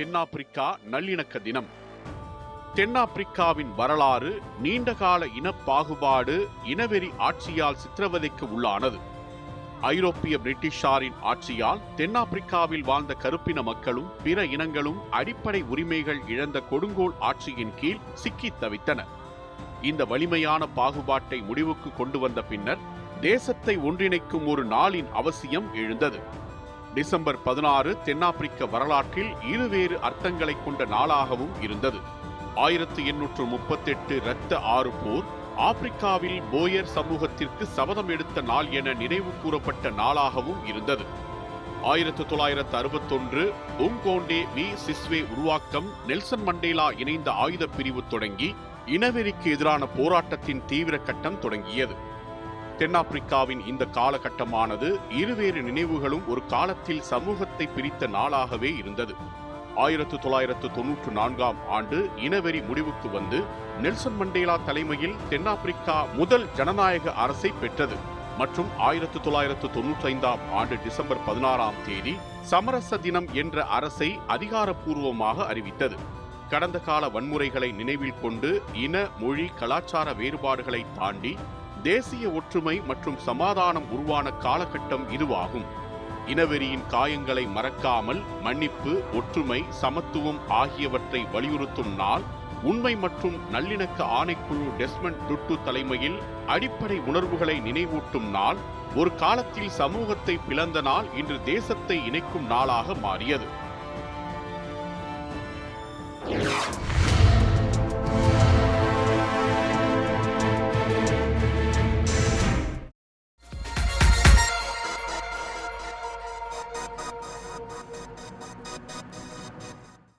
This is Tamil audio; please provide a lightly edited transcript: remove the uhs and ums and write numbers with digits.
தென்னாப்பிரிக்கா நல்லிணக்க தினம். தென்னாப்பிரிக்காவின் வரலாறு நீண்டகால இனப்பாகுபாடு, இனவெறி ஆட்சியால் சித்திரவதைக்கு உள்ளானது. ஐரோப்பிய பிரிட்டிஷாரின் ஆட்சியால் தென்னாப்பிரிக்காவில் வாழ்ந்த கருப்பின மக்களும் பிற இனங்களும் அடிப்படை உரிமைகள் இழந்த கொடுங்கோல் ஆட்சியின் கீழ் சிக்கி தவித்தனர். இந்த வலிமையான பாகுபாட்டை முடிவுக்கு கொண்டு வந்த பின்னர் தேசத்தை ஒன்றிணைக்கும் ஒரு நாளின் அவசியம் எழுந்தது. டிசம்பர் 16 தென்னாப்பிரிக்க வரலாற்றில் இருவேறு அர்த்தங்களை கொண்ட நாளாகவும் இருந்தது. 1838 இரத்த ஆறு போர் ஆப்பிரிக்காவில் போயர் சமூகத்திற்கு சபதம் எடுத்த நாள் என நினைவு கூறப்பட்ட நாளாகவும் இருந்தது. 1961 உங்கோண்டே வி சிஸ்வே உருவாக்கம், நெல்சன் மண்டேலா இணைந்த ஆயுத பிரிவு தொடங்கி இனவெறிக்கு எதிரான போராட்டத்தின் தீவிர கட்டம் தொடங்கியது. தென்னாப்பிரிக்காவின் இந்த காலகட்டமானது இருவேறு நினைவுகளும் ஒரு காலத்தில் சமூகத்தை பிரித்த நாளாகவே இருந்தது. 1994 ஆண்டு இனவெறி முடிவுக்கு வந்து நெல்சன் மண்டேலா தலைமையில் தென்னாப்பிரிக்கா முதல் ஜனநாயக அரசை பெற்றது மற்றும் 1995 ஆண்டு டிசம்பர் 16 சமரச தினம் என்ற அரசை அதிகாரப்பூர்வமாக அறிவித்தது. கடந்த கால வன்முறைகளை நினைவில் கொண்டு இன, மொழி, கலாச்சார வேறுபாடுகளை தாண்டி தேசிய ஒற்றுமை மற்றும் சமாதானம் உருவான காலகட்டம் இதுவாகும். இனவெறியின் காயங்களை மறக்காமல் மன்னிப்பு, ஒற்றுமை, சமத்துவம் ஆகியவற்றை வலியுறுத்தும் நாள். உண்மை மற்றும் நல்லிணக்க ஆணைக்குழு டெஸ்மண்ட் டுட்டு தலைமையில் அடிப்படை உணர்வுகளை நினைவூட்டும் நாள். ஒரு காலத்தில் சமூகத்தை பிளந்த நாள் இன்று தேசத்தை இணைக்கும் நாளாக மாறியது.